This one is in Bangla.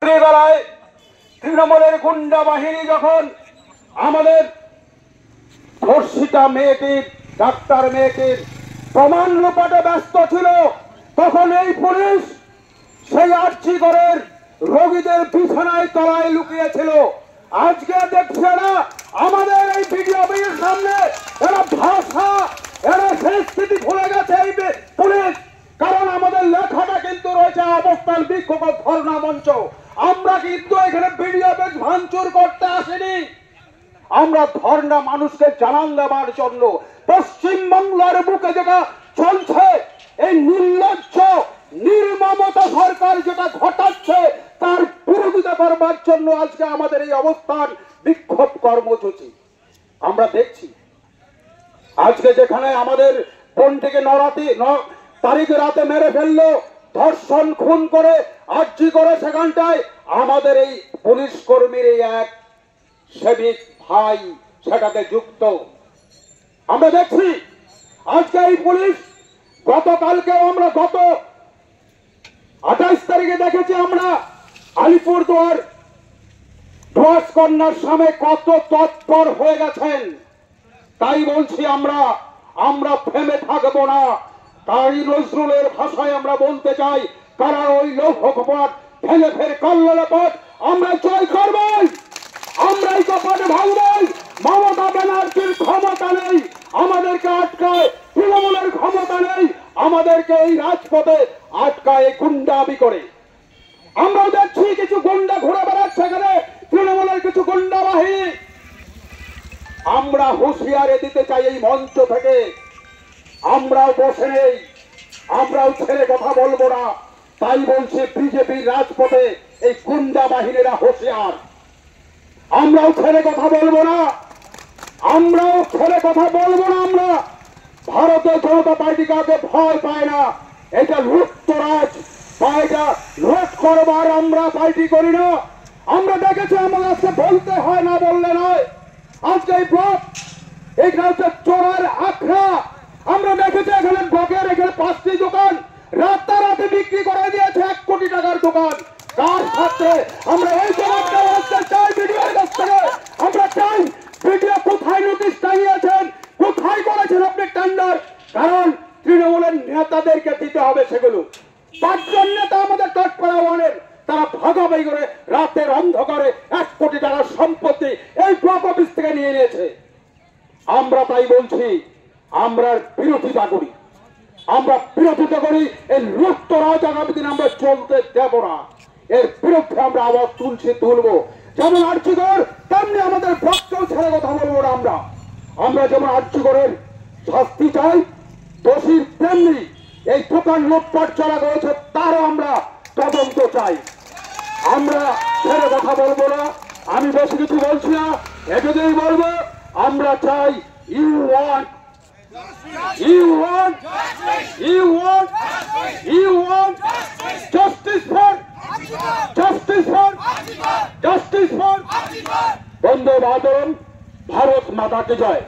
বেলায় তৃণমূলের গুন্ডা বাহিনী যখন আমাদের ধর্ষিতা মেয়েটির ডাক্তার মেয়েটির প্রমাণ লোপাটে ব্যস্ত ছিল, তখন এই পুলিশ সেই আর্চিকরের রোগীদের বিছানায় তলায় লুকিয়েছিল। আজকে দেখছে না আমাদের এই ভিডিও অফিসের সামনে এরা ভাষা এরা সেই স্থিতি ভুলে গেছে এই পুলিশ, কারণ আমাদের লেখাটা কিন্তু রয়েছে অবস্থান বিক্ষোভ ধর্ণা মঞ্চ। আমরা কিন্তু এখানে ভিডিও অফিস ভাঙচুর করতে আসিনি, আমরা ধর্ণা মানুষকে জানান দেওয়ার জন্য পশ্চিমবাংলার বুকে যেটা চলছে এই নির্লজ্জ নির্মমতা সরকার যেটা ঘটাচ্ছে তার বিরোধিতা করবার জন্য আজকে আমাদের এই অবস্থান বিক্ষোভ কর্মসূচি। আমরা দেখছি আজকে যেখানে আমাদের বোনটিকে 9 তারিখ রাতে মেরে ফেললো, ধর্ষণ খুন করে আর্জি করে, সেখানটায় আমাদের এই পুলিশ কর্মীর এই এক সেবিক ভাই সেটাতে যুক্ত। আমরা দেখছি আজকে এই পুলিশ গতকালকেও আমরা গত 28 তারিখে দেখেছি আমরা আলিপুরদুয়ার ধস কন্যার সামনে কত তৎপর হয়ে গেছেন। তাই বলছি আমরা থেমে থাকবো না। তাই নজরুলের ভাষায় আমরা বলতে চাই, কারা ওই লৌহকপট ভেঙে ফের কল্লোলপট আমরা জয় করবই, আমরা এই কপটে ভাঙবই। মমতা ব্যানার্জির ক্ষমতা নেই আমাদেরকে আটকায়, তৃণমূলের ক্ষমতা নেই আমাদেরকে এই রাজপথে আটকায় গুন্ডামি করে। আমরাও দেখছি কিছু গুন্ডা ঘুরে বেড়াচ্ছে এখানে, তৃণমূলের কিছু গুন্ডা বাহিনী। আমরা হুঁশিয়ারি দিতে চাই এই মঞ্চ থেকে, আমরাও বসে নেই, আমরাও ছেড়ে কথা বলবো না। তাই বলছি বিজেপির রাজপথে এই গুন্ডা বাহিনীরা হুঁশিয়ার, আমরাও ছেড়ে কথা বলবো না, আমরাও ছেড়ে কথা বলবো না। আমরা ভারতীয় জনতা পার্টি কাউকে ভয় পায় না, এটা লুটতরাজ বা এটা লুট করবার আমরা পার্টি করি না। আমরা দেখেছি আমাদের আজকে বলতে হয় না বললে নয়, আজকে এই ব্লক এইটা হচ্ছে চোরার আখড়া। আমরা দেখেছি এখানে ব্লকের এখানে 5টি দোকান রাতারাতি বিক্রি করে দিয়েছে 1 কোটি টাকার দোকান। কার সাথে আমরা এই জবাবটা বলতে চাই ভিডিওর কাছ থেকে। আমরা চাই ভিডিও কোথায় নোটিশ টাঙিয়েছেন, কোথায় করেছেন আপনি টেন্ডার, কারণ তৃণমূলের নেতাদেরকে দিতে হবে সেগুলো। 5 জন নেতা আমাদের টটপাড়া ওয়ানের তারা ভাগাভাগি করে রাতের অন্ধকারে 1 কোটি টাকার সম্পত্তি এই ব্লক অফিস থেকে নিয়ে নিয়েছে। আমরা তাই বলছি আমরা বিরোধিতা করি, আমরা বিরোধিতা করি। এই লুটতরাজ আগামী দিন আমরা চলতে দেব না, এর বিরুদ্ধে আমরা আওয়াজ তুলবো। যেমন আর্যিকর তেমনি আমাদের ব্লককেও ছেড়ে কথা বলবো না। আমরা যেমন আর্যিকরের শাস্তি চাই, দোষীর তেমনি এই দোকান লুটপাট চালা করেছে তারও আমরা তদন্ত চাই। আমরা ছেড়ে কথা বলবো না, আমি বেশি কিছু বলছি না, এটুকুই বলবো আমরা চাই you want justice for বন্দে মাতরম, ভারত মাতা কি জয়।